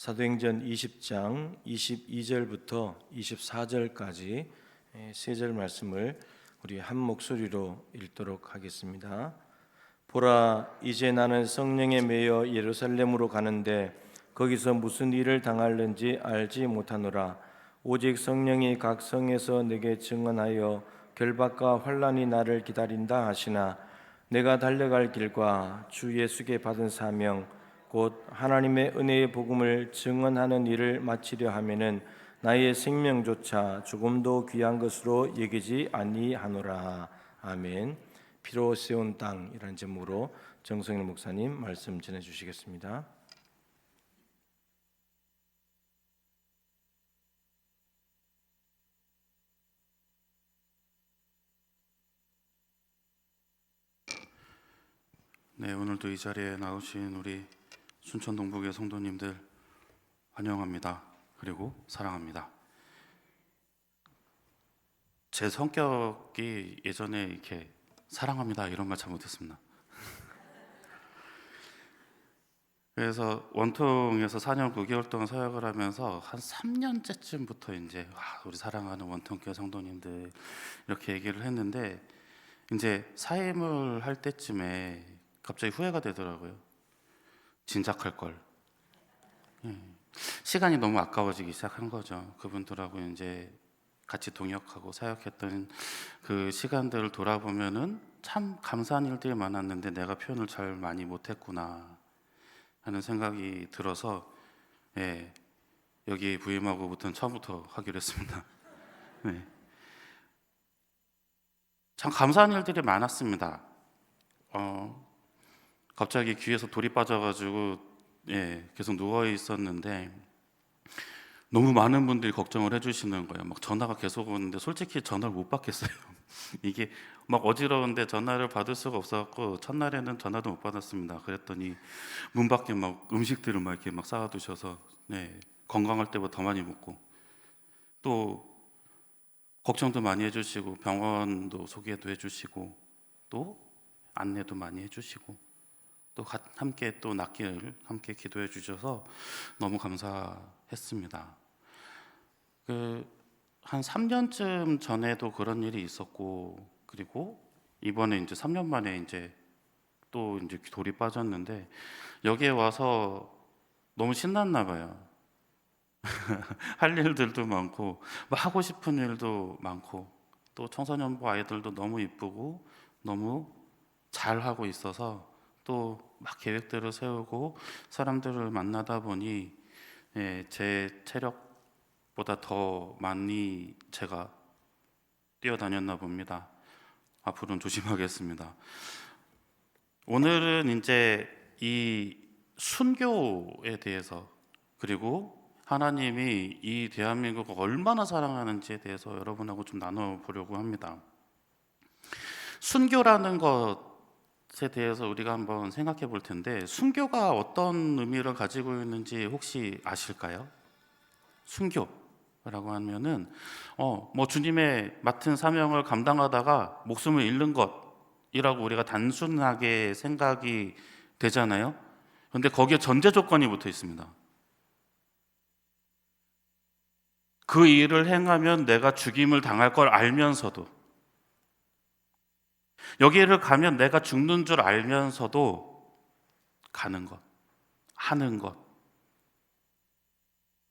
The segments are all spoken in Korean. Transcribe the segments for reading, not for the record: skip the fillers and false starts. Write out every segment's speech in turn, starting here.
사도행전 20장 22절부터 24절까지 세 절 말씀을 우리 한 목소리로 읽도록 하겠습니다. 보라, 이제 나는 성령에 매여 예루살렘으로 가는데 거기서 무슨 일을 당할는지 알지 못하노라. 오직 성령이 각 성에서 내게 증언하여 결박과 환난이 나를 기다린다 하시나 내가 달려갈 길과 주 예수께 받은 사명 곧 하나님의 은혜의 복음을 증언하는 일을 마치려 하면은 나의 생명조차 조금도 귀한 것으로 여기지 아니하노라. 아멘. 피로 세운 땅이라는 제목으로 정성일 목사님 말씀 전해 주시겠습니다. 네, 오늘도 이 자리에 나오신 우리 순천 동북의 성도님들 환영합니다. 그리고 사랑합니다. 제 성격이 예전에 이렇게 사랑합니다 이런 말 잘 못했습니다. 그래서 원통에서 4년 9개월 동안 사역을 하면서 한 3년째쯤부터 이제 우리 사랑하는 원통교회 성도님들 이렇게 얘기를 했는데 이제 사임을 할 때쯤에 갑자기 후회가 되더라고요. 진작할 걸. 시간이 너무 아까워지기 시작한 거죠. 그분들하고 이제 같이 동역하고 사역했던 그 시간들을 돌아보면은 참 감사한 일들이 많았는데 내가 표현을 잘 많이 못했구나 하는 생각이 들어서 여기 부임하고부터는 처음부터 하기로 했습니다. 참 감사한 일들이 많았습니다. 갑자기 귀에서 돌이 빠져가지고 계속 누워 있었는데 너무 많은 분들이 걱정을 해주시는 거예요. 막 전화가 계속 오는데 솔직히 전화를 못 받겠어요. 이게 막 어지러운데 전화를 받을 수가 없어갖고 첫날에는 전화도 못 받았습니다. 그랬더니 문 밖에 막 음식들을 막 이렇게 막 쌓아두셔서 건강할 때보다 더 많이 먹고 또 걱정도 많이 해주시고 병원도 소개도 해주시고 또 안내도 많이 해주시고 또 함께 또 낫기를 함께 기도해 주셔서 너무 감사했습니다. 한 3년쯤 전에도 그런 일이 있었고 그리고 이번에 이제 3년 만에 이제 또 이제 돌이 빠졌는데 여기에 와서 너무 신났나 봐요. 할 일들도 많고 막 하고 싶은 일도 많고 또 청소년부 아이들도 너무 이쁘고 너무 잘 하고 있어서 또 막 계획들을 세우고 사람들을 만나다 보니 제 체력보다 더 많이 제가 뛰어다녔나 봅니다. 앞으로는 조심하겠습니다. 오늘은 이제 이 순교에 대해서 그리고 하나님이 이 대한민국을 얼마나 사랑하는지에 대해서 여러분하고 좀 나눠보려고 합니다. 순교라는 것에 대해서 우리가 한번 생각해 볼 텐데 순교가 어떤 의미를 가지고 있는지 혹시 아실까요? 순교라고 하면은 뭐 주님의 맡은 사명을 감당하다가 목숨을 잃는 것이라고 우리가 단순하게 생각이 되잖아요. 그런데 거기에 전제 조건이 붙어 있습니다. 그 일을 행하면 내가 죽임을 당할 걸 알면서도 여기를 가면 내가 죽는 줄 알면서도 가는 것, 하는 것,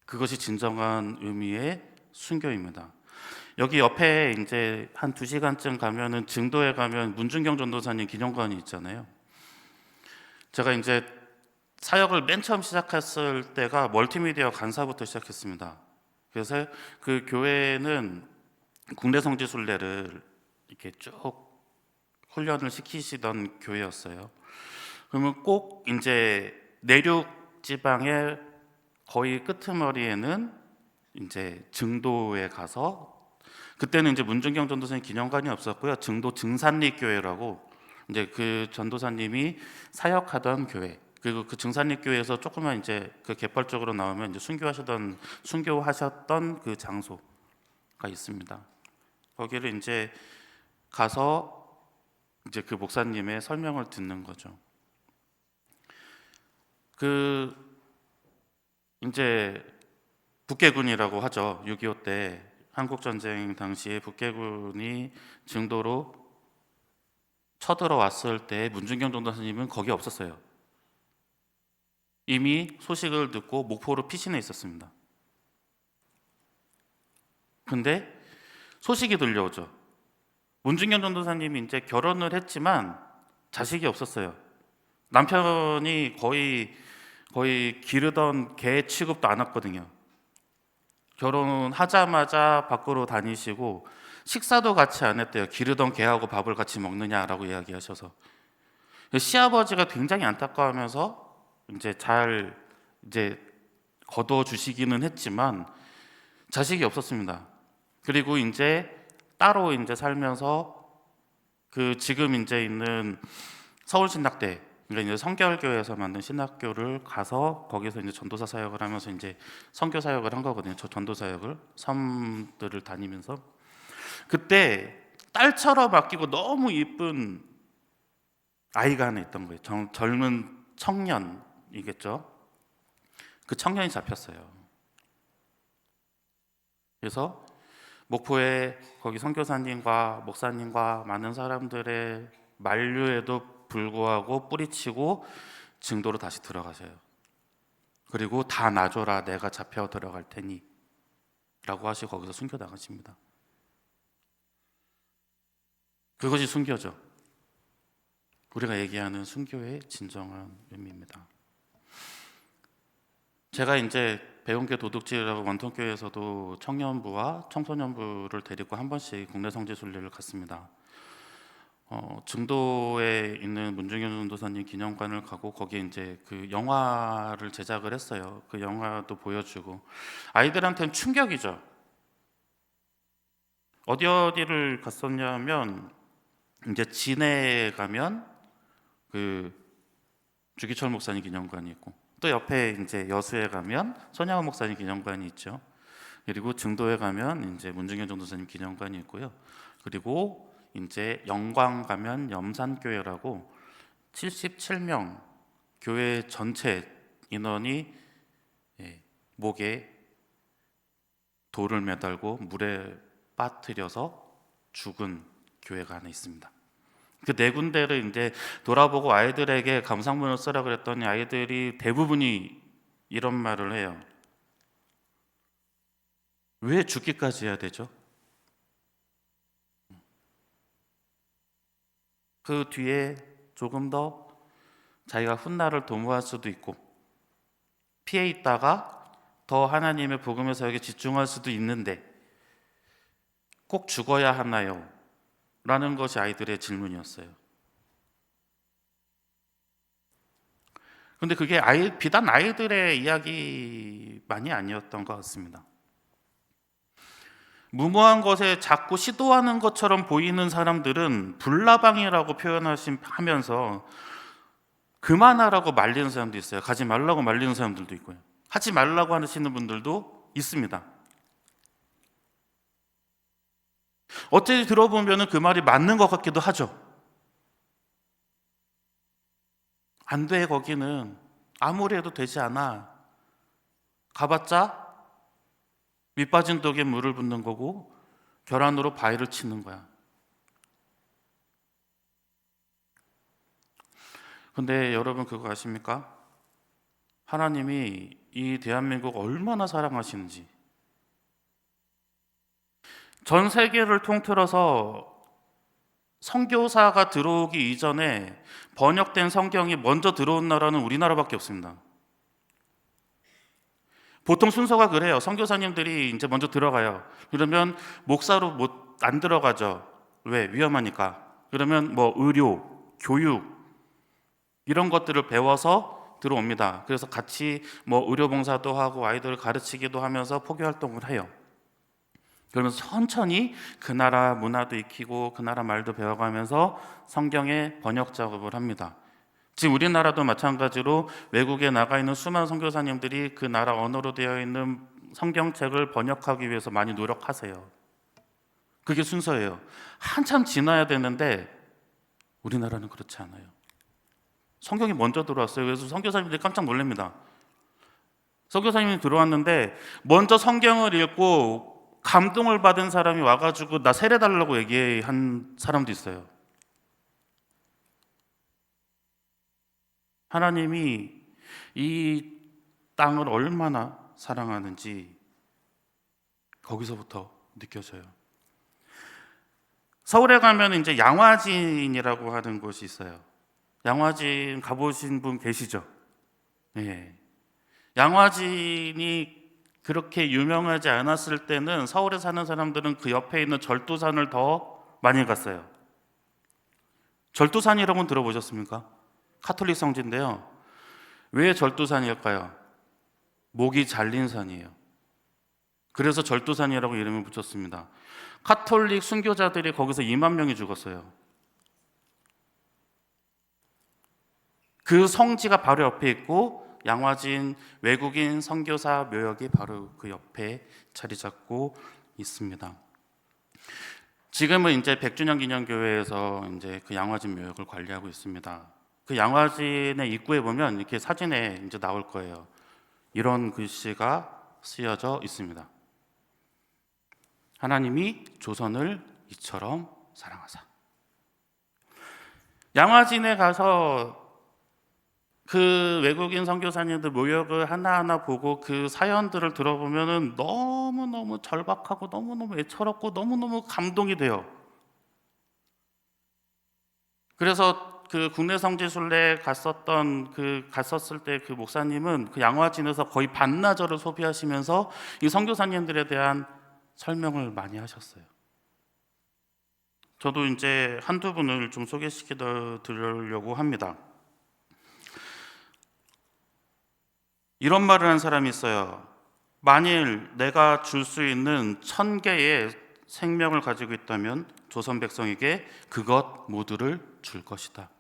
그것이 진정한 의미의 순교입니다. 여기 옆에 이제 한 2시간쯤 가면은 증도에 가면 문준경 전도사님 기념관이 있잖아요. 제가 이제 사역을 맨 처음 시작했을 때가 멀티미디어 간사부터 시작했습니다. 그래서 그 교회는 국내 성지 순례를 이렇게 쭉 훈련을 시키시던 교회였어요. 그러면 꼭 이제 내륙 지방의 거의 끄트머리에는 이제 증도에 가서 그때는 이제 문준경 전도사님 기념관이 없었고요. 증도 증산리교회라고 이제 그 전도사님이 사역하던 교회 그리고 그 증산리교회에서 조금만 이제 그 개펄적으로 나오면 이제 순교하셨던 그 장소가 있습니다. 거기를 이제 가서 이제 그 목사님의 설명을 듣는 거죠. 그 이제 북계군이라고 하죠. 6.25 때 한국 전쟁 당시에 북계군이 증도로 쳐들어왔을 때 문준경 전도사님은 거기 없었어요. 이미 소식을 듣고 목포로 피신해 있었습니다. 근데 소식이 들려오죠. 문준경 전도사님이 이제 결혼을 했지만 자식이 없었어요. 남편이 거의 기르던 개 취급도 안 했거든요. 결혼하자마자 밖으로 다니시고 식사도 같이 안 했대요. 기르던 개하고 밥을 같이 먹느냐라고 이야기하셔서 시아버지가 굉장히 안타까워하면서 이제 거둬 주시기는 했지만 자식이 없었습니다. 그리고 이제 따로 이제 살면서 그 지금 이제 있는 서울신학대, 그러니까 이제 성결교회에서 만든 신학교를 가서 거기서 이제 전도사 사역을 하면서 이제 선교 사역을 한 거거든요. 저 전도 사역을 섬들을 다니면서 그때 딸처럼 아끼고 너무 이쁜 아이가 하나 있던 거예요. 젊은 청년이겠죠. 그 청년이 잡혔어요. 그래서 목포에 거기 선교사님과 목사님과 많은 사람들의 만류에도 불구하고 뿌리치고 증도로 다시 들어가셔요. 그리고 다 놔줘라, 내가 잡혀 들어갈 테니 라고 하시고 거기서 순교 나가십니다. 그것이 순교죠. 우리가 얘기하는 순교의 진정한 의미입니다. 제가 이제 배운 게 도둑질이라고 원통교회에서도 청년부와 청소년부를 데리고 한 번씩 국내 성지 순례를 갔습니다. 증도에 있는 문중현 전도사님 기념관을 가고 거기에 이제 그 영화를 제작을 했어요. 그 영화도 보여주고 아이들한테는 충격이죠. 어디를 갔었냐면 이제 진해에 가면 그 주기철 목사님 기념관이 있고 또 옆에 이제 여수에 가면 손양원 목사님 기념관이 있죠. 그리고 증도에 가면 이제 문중현 전도사님 기념관이 있고요. 그리고 이제 영광 가면 염산교회라고 77명 교회 전체 인원이 목에 돌을 매달고 물에 빠뜨려서 죽은 교회가 하나 있습니다. 그 네 군데를 이제 돌아보고 아이들에게 감상문을 쓰라 그랬더니 아이들이 대부분이 이런 말을 해요. 왜 죽기까지 해야 되죠? 그 뒤에 조금 더 자기가 훗날을 도모할 수도 있고 피해 있다가 더 하나님의 복음의 사역에 집중할 수도 있는데 꼭 죽어야 하나요? 라는 것이 아이들의 질문이었어요. 근데 그게 비단 아이들의 이야기만이 아니었던 것 같습니다. 무모한 것에 자꾸 시도하는 것처럼 보이는 사람들은 불나방이라고 표현하면서 그만하라고 말리는 사람도 있어요. 가지 말라고 말리는 사람들도 있고요. 하지 말라고 하시는 분들도 있습니다. 어찌 들어보면 그 말이 맞는 것 같기도 하죠. 안 돼, 거기는 아무리 해도 되지 않아. 가봤자 밑빠진 독에 물을 붓는 거고 결안으로 바위를 치는 거야. 근데 여러분 그거 아십니까? 하나님이 이 대한민국 얼마나 사랑하시는지, 전 세계를 통틀어서 선교사가 들어오기 이전에 번역된 성경이 먼저 들어온 나라는 우리나라밖에 없습니다. 보통 순서가 그래요. 선교사님들이 이제 먼저 들어가요. 그러면 목사로 안 들어가죠. 왜? 위험하니까. 그러면 뭐 의료, 교육 이런 것들을 배워서 들어옵니다. 그래서 같이 뭐 의료봉사도 하고 아이들을 가르치기도 하면서 포교 활동을 해요. 그러면서 천천히 그 나라 문화도 익히고 그 나라 말도 배워가면서 성경의 번역 작업을 합니다. 지금 우리나라도 마찬가지로 외국에 나가 있는 수많은 선교사님들이 그 나라 언어로 되어 있는 성경책을 번역하기 위해서 많이 노력하세요. 그게 순서예요. 한참 지나야 되는데 우리나라는 그렇지 않아요. 성경이 먼저 들어왔어요. 그래서 선교사님들이 깜짝 놀랍니다. 선교사님이 들어왔는데 먼저 성경을 읽고 감동을 받은 사람이 와가지고 나 세례 달라고 얘기한 사람도 있어요. 하나님이 이 땅을 얼마나 사랑하는지 거기서부터 느껴져요. 서울에 가면 이제 양화진이라고 하는 곳이 있어요. 양화진 가보신 분 계시죠? 네. 양화진이 그렇게 유명하지 않았을 때는 서울에 사는 사람들은 그 옆에 있는 절두산을 더 많이 갔어요. 절두산이라고는 들어보셨습니까? 카톨릭 성지인데요. 왜 절두산일까요? 목이 잘린 산이에요. 그래서 절두산이라고 이름을 붙였습니다. 카톨릭 순교자들이 거기서 2만 명이 죽었어요. 그 성지가 바로 옆에 있고 양화진 외국인 선교사 묘역이 바로 그 옆에 자리 잡고 있습니다. 지금은 이제 100주년 기념교회에서 이제 그 양화진 묘역을 관리하고 있습니다. 그 양화진의 입구에 보면 이렇게 사진에 이제 나올 거예요. 이런 글씨가 쓰여져 있습니다. 하나님이 조선을 이처럼 사랑하사. 양화진에 가서 그 외국인 선교사님들 묘역을 하나하나 보고 그 사연들을 들어보면은 너무너무 절박하고 너무너무 애처롭고 너무너무 감동이 돼요. 그래서 그 국내 성지순례 갔었을 때 그 목사님은 그 양화진에서 거의 반나절을 소비하시면서 이 선교사님들에 대한 설명을 많이 하셨어요. 저도 이제 한두 분을 좀 소개시켜 드리려고 합니다. 이런 말을 한 사람이 있어요. 만일 내가 줄 수 있는 1000개의 생명을 가지고 있다면 조선 백성에게 그것 모두를 줄 것이다.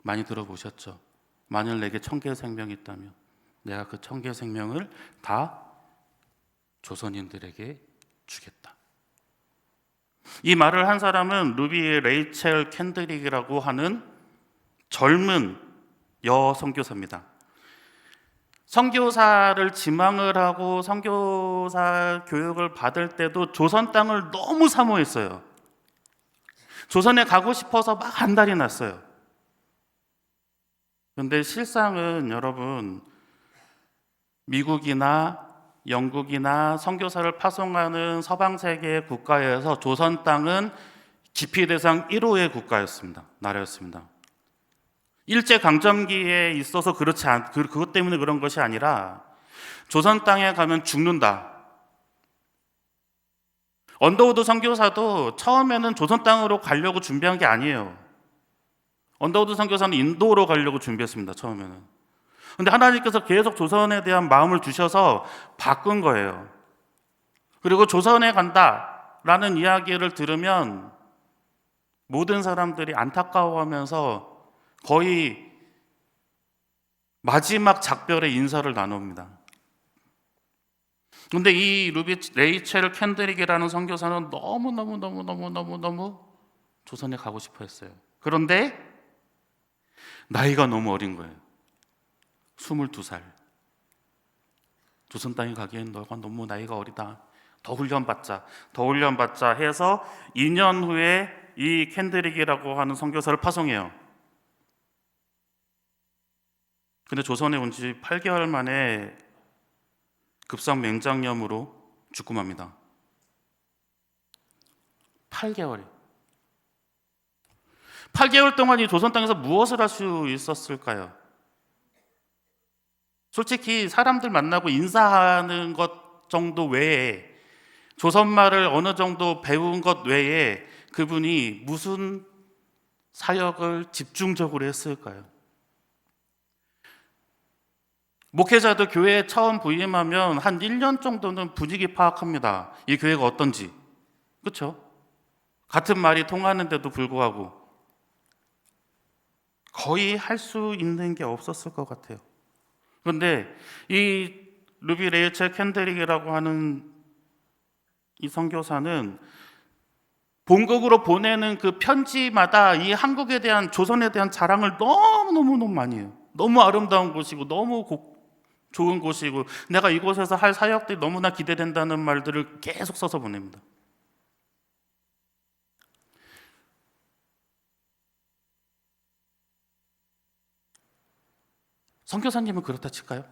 많이 들어보셨죠? 만일 내게 1000개의 생명이 있다면 내가 그 1000개의 생명을 다 조선인들에게 주겠다. 이 말을 한 사람은 루비 레이첼 캔드릭이라고 하는 젊은 여 선교사입니다. 선교사를 지망을 하고 선교사 교육을 받을 때도 조선 땅을 너무 사모했어요. 조선에 가고 싶어서 막 안달이 났어요. 그런데 실상은 여러분, 미국이나 영국이나 선교사를 파송하는 서방 세계의 국가에서 조선 땅은 기피 대상 1호의 국가였습니다. 나라였습니다. 일제 강점기에 있어서 그것 때문에 그런 것이 아니라 조선 땅에 가면 죽는다. 언더우드 선교사도 처음에는 조선 땅으로 가려고 준비한 게 아니에요. 언더우드 선교사는 인도로 가려고 준비했습니다. 처음에는. 근데 하나님께서 계속 조선에 대한 마음을 주셔서 바꾼 거예요. 그리고 조선에 간다라는 이야기를 들으면 모든 사람들이 안타까워하면서 거의 마지막 작별의 인사를 나눕니다. 그런데 이 루비 레이첼 캔드릭이라는 선교사는 너무 조선에 가고 싶어 했어요. 그런데 나이가 너무 어린 거예요. 22살. 조선 땅에 가기엔 너가 너무 나이가 어리다. 더 훈련받자 해서 2년 후에 이 캔드릭이라고 하는 선교사를 파송해요. 근데 조선에 온 지 8개월 만에 급성 맹장염으로 죽고 맙니다. 8개월이요. 8개월 동안 이 조선 땅에서 무엇을 할 수 있었을까요? 솔직히 사람들 만나고 인사하는 것 정도 외에, 조선말을 어느 정도 배운 것 외에 그분이 무슨 사역을 집중적으로 했을까요? 목회자도 교회에 처음 부임하면 한 1년 정도는 분위기 파악합니다. 이 교회가 어떤지. 그렇죠? 같은 말이 통하는데도 불구하고 거의 할 수 있는 게 없었을 것 같아요. 그런데 이 루비 레이첼 캔드릭이라고 하는 이 선교사는 본국으로 보내는 그 편지마다 이 한국에 대한, 조선에 대한 자랑을 너무 많이 해요. 너무 아름다운 곳이고 너무 좋은 곳이고 내가 이곳에서 할 사역들이 너무나 기대된다는 말들을 계속 써서 보냅니다. 선교사님은 그렇다 칠까요?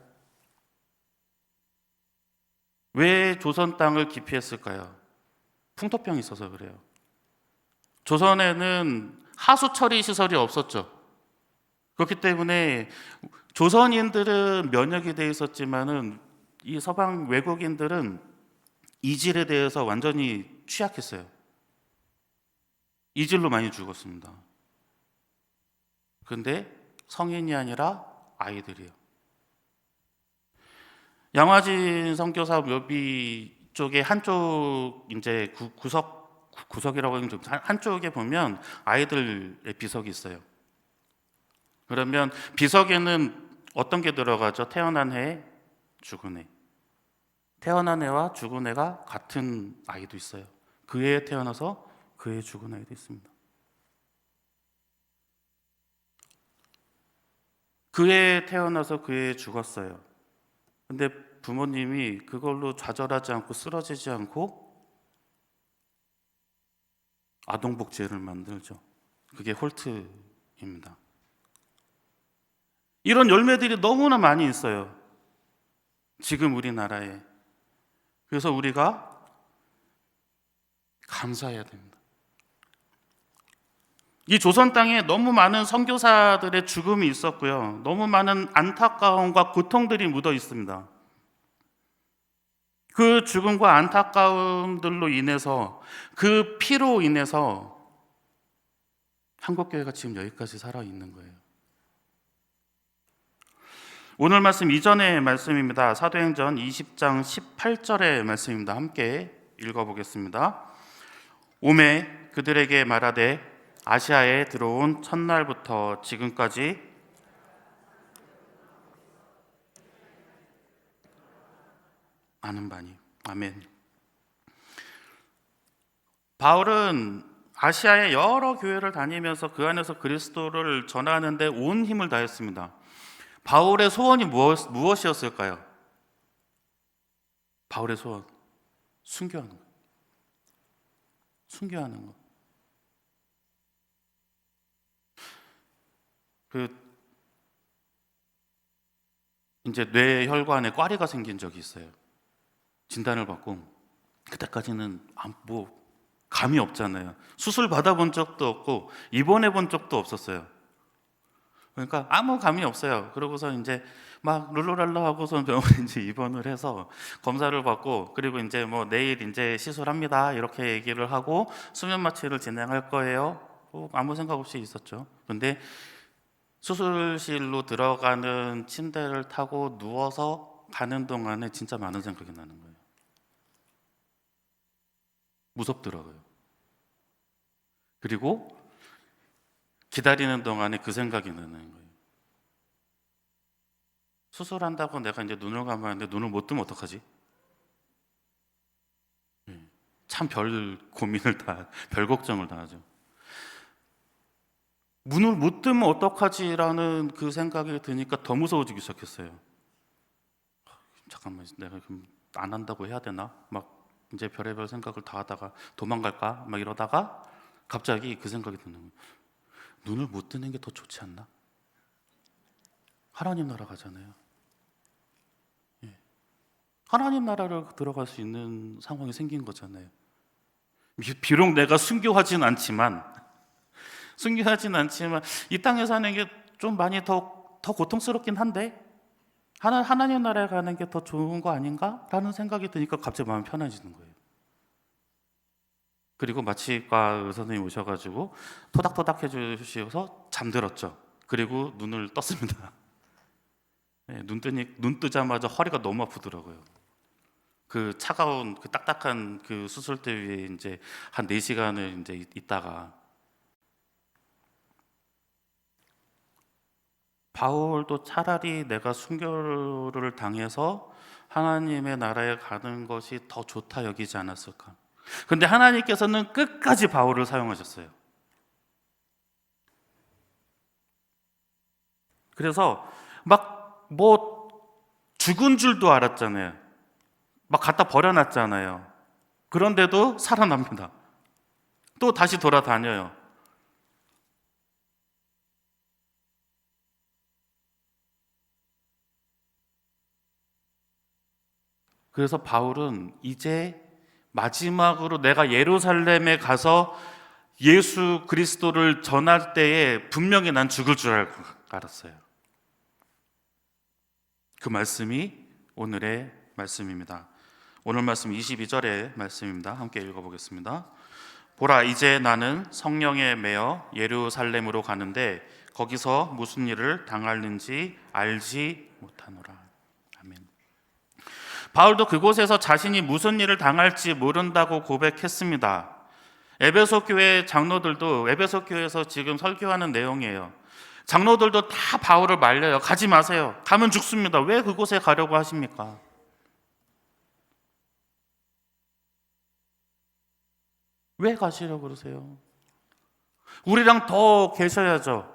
왜 조선 땅을 기피했을까요? 풍토병이 있어서 그래요. 조선에는 하수 처리 시설이 없었죠. 그렇기 때문에 조선인들은 면역이 돼 있었지만은 이 서방 외국인들은 이질에 대해서 완전히 취약했어요. 이질로 많이 죽었습니다. 그런데 성인이 아니라 아이들이요. 양화진 선교사 묘비 쪽에 한쪽 이제 구석이라고 하면 좀 한쪽에 보면 아이들의 비석이 있어요. 그러면 비석에는 어떤 게 들어가죠? 태어난 해, 죽은 해. 태어난 해와 죽은 해가 같은 아이도 있어요. 그 해에 태어나서 그 해에 죽은 아이도 있습니다. 그 해에 태어나서 그 해에 죽었어요. 근데 부모님이 그걸로 좌절하지 않고 쓰러지지 않고 아동복지회를 만들죠. 그게 홀트입니다. 이런 열매들이 너무나 많이 있어요. 지금 우리나라에. 그래서 우리가 감사해야 됩니다. 이 조선 땅에 너무 많은 선교사들의 죽음이 있었고요. 너무 많은 안타까움과 고통들이 묻어 있습니다. 그 죽음과 안타까움들로 인해서 그 피로 인해서 한국교회가 지금 여기까지 살아있는 거예요. 오늘 말씀 이전의 말씀입니다. 사도행전 20장 18절의 말씀입니다. 함께 읽어보겠습니다. 오매 그들에게 말하되 아시아에 들어온 첫날부터 지금까지 아는 바니. 아멘. 바울은 아시아의 여러 교회를 다니면서 그 안에서 그리스도를 전하는데 온 힘을 다했습니다. 바울의 소원이 무엇이었을까요? 바울의 소원, 순교하는 것. 순교하는 것. 이제 뇌혈관에 꽈리가 생긴 적이 있어요. 진단을 받고 그때까지는 감이 없잖아요. 수술 받아본 적도 없고 입원해 본 적도 없었어요. 그러니까 아무 감이 없어요. 그러고서 이제 막 룰루랄라 하고서 병원에 이제 입원을 해서 검사를 받고 그리고 이제 뭐 내일 이제 시술합니다 이렇게 얘기를 하고 수면 마취를 진행할 거예요. 아무 생각 없이 있었죠. 근데 수술실로 들어가는 침대를 타고 누워서 가는 동안에 진짜 많은 생각이 나는 거예요. 무섭더라고요. 그리고 기다리는 동안에 그 생각이 나는 거예요. 수술한다고 내가 이제 눈을 감았는데 눈을 못 뜨면 어떡하지? 참 별 걱정을 다 하죠. 문을 못 뜨면 어떡하지라는 그 생각이 드니까 더 무서워지기 시작했어요. 잠깐만, 내가 그럼 안 한다고 해야 되나? 막 이제 별의별 생각을 다 하다가 도망갈까? 막 이러다가 갑자기 그 생각이 드는 거예요. 눈을 못 뜨는 게 더 좋지 않나? 하나님 나라 가잖아요. 하나님 나라를 들어갈 수 있는 상황이 생긴 거잖아요. 비록 내가 순교하진 않지만 이 땅에 사는 게 좀 많이 더 고통스럽긴 한데 하나님 나라에 가는 게 더 좋은 거 아닌가? 라는 생각이 드니까 갑자기 마음이 편해지는 거예요. 그리고 마취과 의사선생님 오셔가지고 토닥토닥 해주셔서 잠들었죠. 그리고 눈을 떴습니다. 눈 뜨자마자 허리가 너무 아프더라고요. 그 차가운 그 딱딱한 그 수술대 위에 이제 한 4시간을 이제 있다가 바울도 차라리 내가 순교를 당해서 하나님의 나라에 가는 것이 더 좋다 여기지 않았을까? 근데 하나님께서는 끝까지 바울을 사용하셨어요. 그래서 막 뭐 죽은 줄도 알았잖아요. 막 갖다 버려놨잖아요. 그런데도 살아납니다. 또 다시 돌아다녀요. 그래서 바울은 이제 마지막으로 내가 예루살렘에 가서 예수 그리스도를 전할 때에 분명히 난 죽을 줄 알았어요. 그 말씀이 오늘의 말씀입니다. 오늘 말씀 22절의 말씀입니다. 함께 읽어보겠습니다. 보라, 이제 나는 성령에 매여 예루살렘으로 가는데 거기서 무슨 일을 당하는지 알지 못하노라. 아멘. 바울도 그곳에서 자신이 무슨 일을 당할지 모른다고 고백했습니다. 에베소 교회 장로들도 에베소 교회에서 지금 설교하는 내용이에요. 장로들도 다 바울을 말려요. 가지 마세요. 가면 죽습니다. 왜 그곳에 가려고 하십니까? 왜 가시려고 그러세요? 우리랑 더 계셔야죠.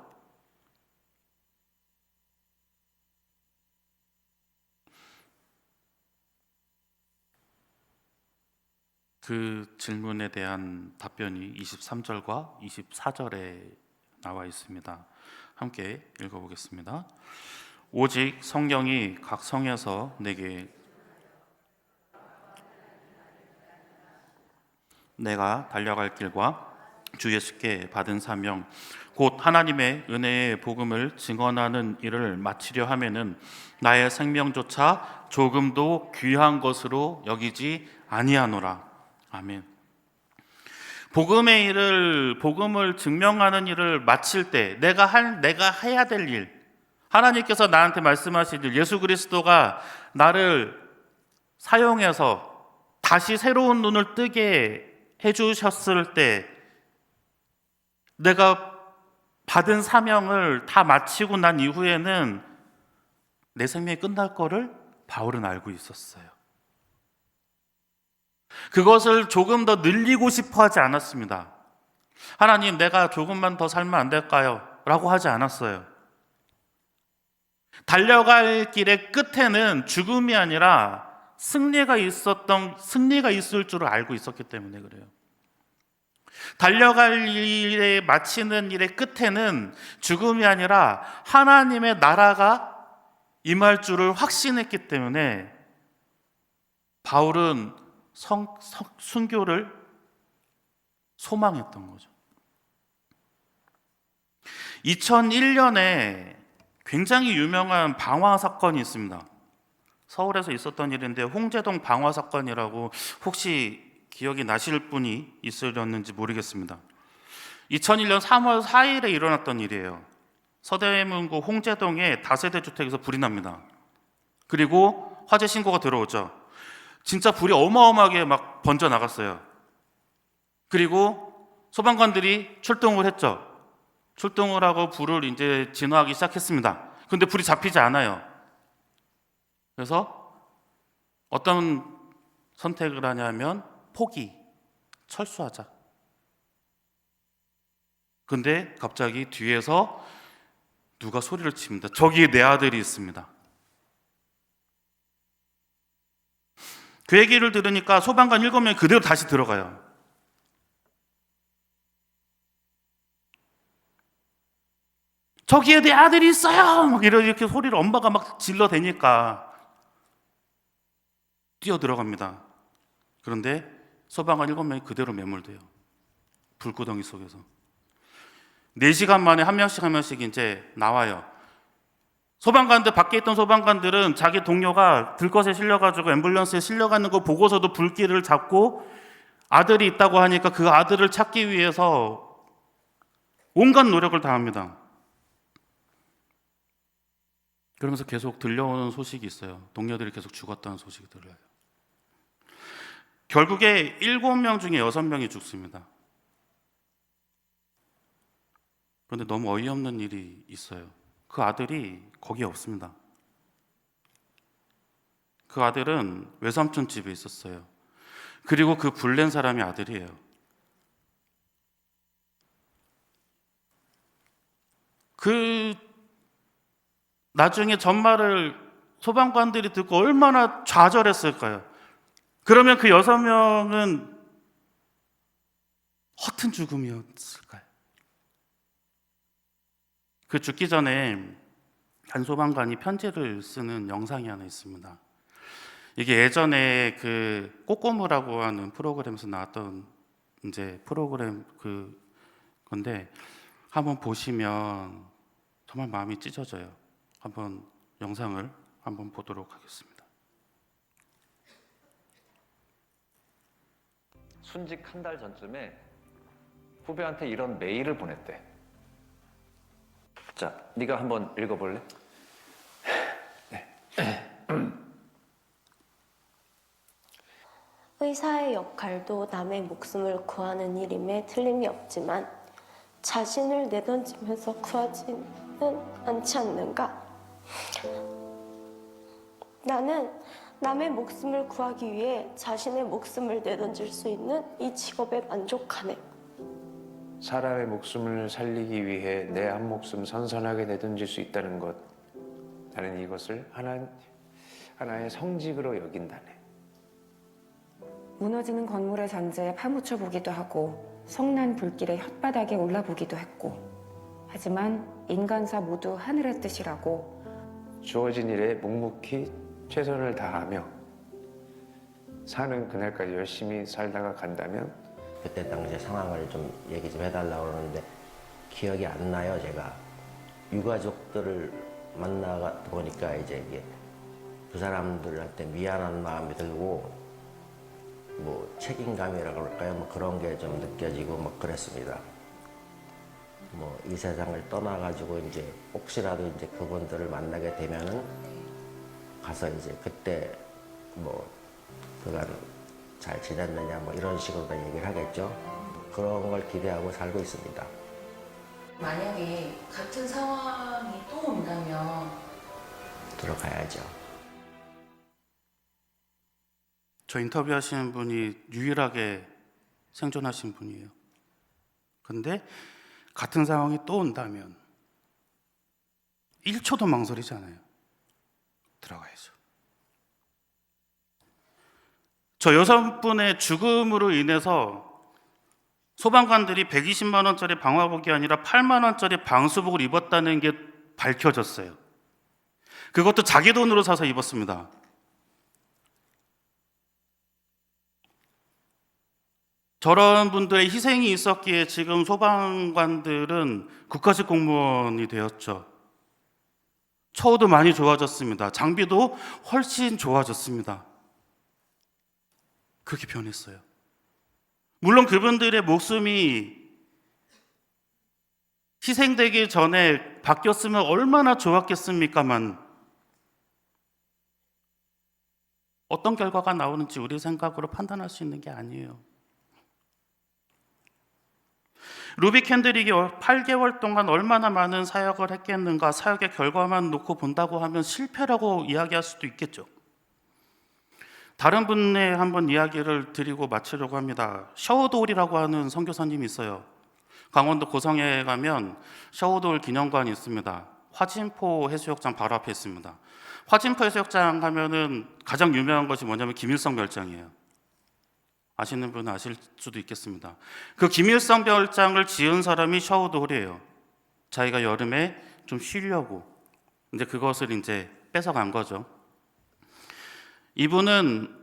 그 질문에 대한 답변이 23절과 24절에 나와 있습니다. 함께 읽어보겠습니다. 오직 성령이 각 성에서 내가 달려갈 길과 주 예수께 받은 사명 곧 하나님의 은혜의 복음을 증언하는 일을 마치려 하면은 나의 생명조차 조금도 귀한 것으로 여기지 아니하노라. 아멘. 복음을 증명하는 일을 마칠 때 내가 해야 될 일, 하나님께서 나한테 말씀하신 일, 예수 그리스도가 나를 사용해서 다시 새로운 눈을 뜨게 해주셨을 때 내가 받은 사명을 다 마치고 난 이후에는 내 생명이 끝날 거를 바울은 알고 있었어요. 그것을 조금 더 늘리고 싶어 하지 않았습니다. 하나님, 내가 조금만 더 살면 안 될까요? 라고 하지 않았어요. 달려갈 길의 끝에는 죽음이 아니라 승리가 있을 줄을 알고 있었기 때문에 그래요. 달려갈 일에 마치는 일의 끝에는 죽음이 아니라 하나님의 나라가 임할 줄을 확신했기 때문에 바울은 순교를 소망했던 거죠. 2001년에 굉장히 유명한 방화 사건이 있습니다. 서울에서 있었던 일인데 홍제동 방화 사건이라고 혹시 기억이 나실 분이 있으셨는지 모르겠습니다. 2001년 3월 4일에 일어났던 일이에요. 서대문구 홍제동의 다세대 주택에서 불이 납니다. 그리고 화재 신고가 들어오죠. 진짜 불이 어마어마하게 막 번져 나갔어요. 그리고 소방관들이 출동을 했죠. 출동을 하고 불을 이제 진화하기 시작했습니다. 근데 불이 잡히지 않아요. 그래서 어떤 선택을 하냐면 포기, 철수하자. 근데 갑자기 뒤에서 누가 소리를 칩니다. 저기 내 아들이 있습니다. 그 얘기를 들으니까 소방관 7명이 그대로 다시 들어가요. 저기에 내 아들이 있어요! 막 이렇게 소리를 엄마가 막 질러대니까 뛰어 들어갑니다. 그런데 소방관 7명이 그대로 매몰돼요. 불구덩이 속에서. 4시간 만에 한 명씩 이제 나와요. 소방관들, 밖에 있던 소방관들은 자기 동료가 들것에 실려가지고 앰뷸런스에 실려가는 거 보고서도 불길을 잡고 아들이 있다고 하니까 그 아들을 찾기 위해서 온갖 노력을 다합니다. 그러면서 계속 들려오는 소식이 있어요. 동료들이 계속 죽었다는 소식이 들려요. 결국에 7명 중에 6명이 죽습니다. 그런데 너무 어이없는 일이 있어요. 그 아들이 거기에 없습니다. 그 아들은 외삼촌 집에 있었어요. 그리고 그 불낸 사람이 아들이에요. 나중에 전말을 소방관들이 듣고 얼마나 좌절했을까요? 그러면 그 6명은 허튼 죽음이었을까요? 그 죽기 전에 한 소방관이 편지를 쓰는 영상이 하나 있습니다. 이게 예전에 그 꼬꼬무라고 하는 프로그램에서 나왔던 이제 프로그램 건데 한번 보시면 정말 마음이 찢어져요. 한번 영상을 한번 보도록 하겠습니다. 순직 한 달 전쯤에 후배한테 이런 메일을 보냈대. 자, 네가 한번 읽어볼래? 의사의 역할도 남의 목숨을 구하는 일임에 틀림이 없지만 자신을 내던지면서 구하지는 않지 않는가? 나는 남의 목숨을 구하기 위해 자신의 목숨을 내던질 수 있는 이 직업에 만족하네. 사람의 목숨을 살리기 위해 내 한 목숨 선선하게 내던질 수 있다는 것, 나는 이것을 하나의 성직으로 여긴다네. 무너지는 건물의 잔재에 파묻혀 보기도 하고 성난 불길의 혓바닥에 올라보기도 했고, 하지만 인간사 모두 하늘의 뜻이라고 주어진 일에 묵묵히 최선을 다하며 사는 그날까지 열심히 살다가 간다면, 그때 당시 상황을 좀 얘기 좀 해달라고 그러는데 기억이 안 나요. 제가 유가족들을 만나 보니까 이제 이게 그 사람들한테 미안한 마음이 들고 뭐 책임감이라 그럴까요? 뭐 그런 게 좀 느껴지고 뭐 그랬습니다. 뭐 이 세상을 떠나가지고 이제 혹시라도 이제 그분들을 만나게 되면은 가서 이제 그때 뭐 그간 잘 지냈느냐 뭐 이런 식으로 얘기를 하겠죠. 그런 걸 기대하고 살고 있습니다. 만약에 같은 상황이 또 온다면 들어가야죠. 저 인터뷰하시는 분이 유일하게 생존하신 분이에요. 근데 같은 상황이 또 온다면 1초도 망설이지 않아요. 들어가야죠. 저 6분의 죽음으로 인해서 소방관들이 120만 원짜리 방화복이 아니라 8만 원짜리 방수복을 입었다는 게 밝혀졌어요. 그것도 자기 돈으로 사서 입었습니다. 저런 분들의 희생이 있었기에 지금 소방관들은 국가직 공무원이 되었죠. 처우도 많이 좋아졌습니다. 장비도 훨씬 좋아졌습니다. 그렇게 변했어요. 물론 그분들의 목숨이 희생되기 전에 바뀌었으면 얼마나 좋았겠습니까만 어떤 결과가 나오는지 우리 생각으로 판단할 수 있는 게 아니에요. 루비 캔드릭이 8개월 동안 얼마나 많은 사역을 했겠는가, 사역의 결과만 놓고 본다고 하면 실패라고 이야기할 수도 있겠죠. 다른 분의 한번 이야기를 드리고 마치려고 합니다. 샤오돌이라고 하는 선교사님이 있어요. 강원도 고성에 가면 샤오돌 기념관이 있습니다. 화진포 해수욕장 바로 앞에 있습니다. 화진포 해수욕장 하면은 가장 유명한 것이 뭐냐면 김일성 별장이에요. 아시는 분은 아실 수도 있겠습니다. 그 김일성 별장을 지은 사람이 샤오돌이에요. 자기가 여름에 좀 쉬려고 이제 그것을 이제 뺏어간 거죠. 이분은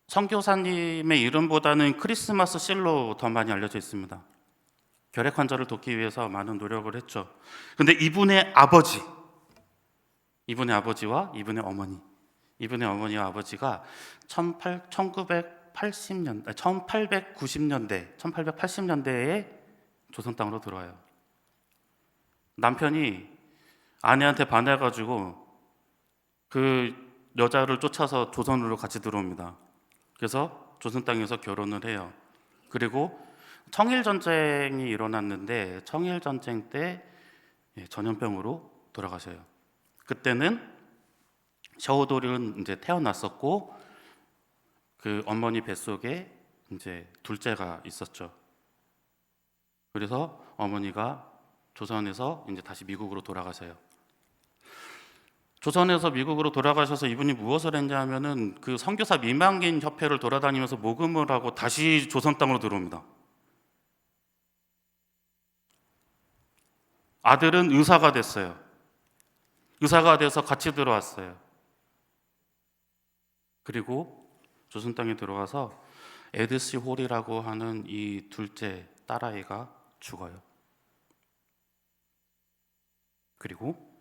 선교사님의 이름보다는 크리스마스 실로 더 많이 알려져 있습니다. 결핵 환자를 돕기 위해서 많은 노력을 했죠. 근데 이분의 아버지와 이분의 어머니와 아버지가 1890년대에 조선 땅으로 들어와요. 남편이 아내한테 반해가지고 그 여자를 쫓아서 조선으로 같이 들어옵니다. 그래서 조선 땅에서 결혼을 해요. 그리고 청일전쟁이 일어났는데 청일전쟁 때 전염병으로 돌아가셔요. 그때는 샤오돌은 이제 태어났었고 그 어머니 뱃속에 이제 둘째가 있었죠. 그래서 어머니가 조선에서 이제 다시 미국으로 돌아가세요. 조선에서 미국으로 돌아가셔서 이분이 무엇을 했냐 하면은 그 선교사 민방긴 협회를 돌아다니면서 모금을 하고 다시 조선 땅으로 들어옵니다. 아들은 의사가 됐어요. 의사가 돼서 같이 들어왔어요. 그리고 조선 땅에 들어가서 에드시 홀이라고 하는 이 둘째 딸아이가 죽어요. 그리고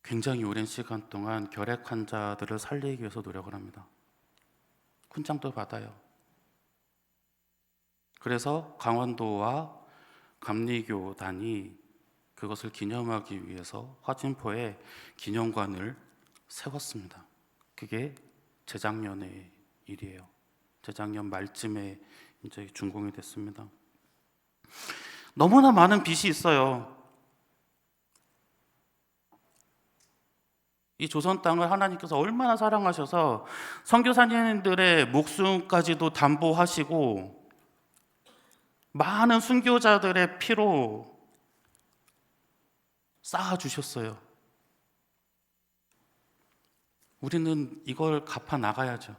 굉장히 오랜 시간 동안 결핵 환자들을 살리기 위해서 노력을 합니다. 훈장도 받아요. 그래서 강원도와 감리교단이 그것을 기념하기 위해서 화진포에 기념관을 세웠습니다. 그게 재작년의 일이에요. 재작년 말쯤에 이제 준공이 됐습니다. 너무나 많은 빚이 있어요. 이 조선 땅을 하나님께서 얼마나 사랑하셔서 선교사님들의 목숨까지도 담보하시고 많은 순교자들의 피로 쌓아주셨어요. 우리는 이걸 갚아 나가야죠.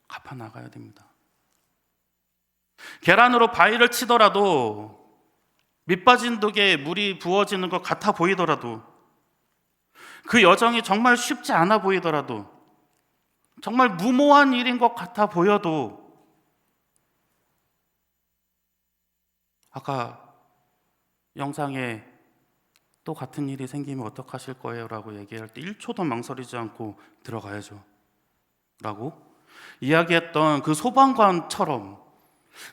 갚아 나가야 됩니다. 계란으로 바위를 치더라도 밑빠진 독에 물이 부어지는 것 같아 보이더라도 그 여정이 정말 쉽지 않아 보이더라도 정말 무모한 일인 것 같아 보여도 아까 영상에 또 같은 일이 생기면 어떡하실 거예요? 라고 얘기할 때 1초도 망설이지 않고 들어가야죠 라고 이야기했던 그 소방관처럼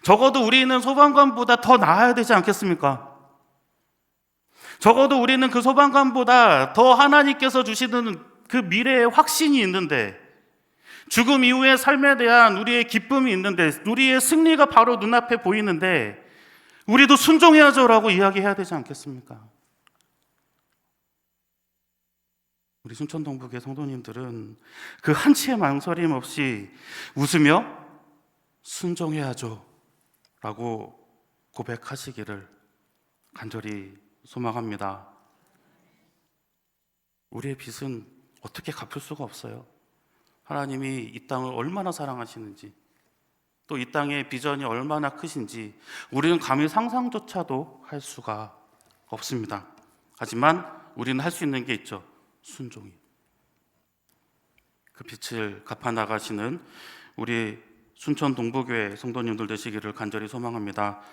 적어도 우리는 소방관보다 더 나아야 되지 않겠습니까? 적어도 우리는 그 소방관보다 더 하나님께서 주시는 그 미래의 확신이 있는데 죽음 이후의 삶에 대한 우리의 기쁨이 있는데 우리의 승리가 바로 눈앞에 보이는데 우리도 순종해야죠 라고 이야기해야 되지 않겠습니까? 우리 순천동북의 성도님들은 그 한치의 망설임 없이 웃으며 순종해야죠 라고 고백하시기를 간절히 소망합니다. 우리의 빚은 어떻게 갚을 수가 없어요. 하나님이 이 땅을 얼마나 사랑하시는지 또 이 땅의 비전이 얼마나 크신지 우리는 감히 상상조차도 할 수가 없습니다. 하지만 우리는 할 수 있는 게 있죠. 순종이. 그 빚을 갚아 나가시는 우리 순천 동부교회 성도님들 되시기를 간절히 소망합니다.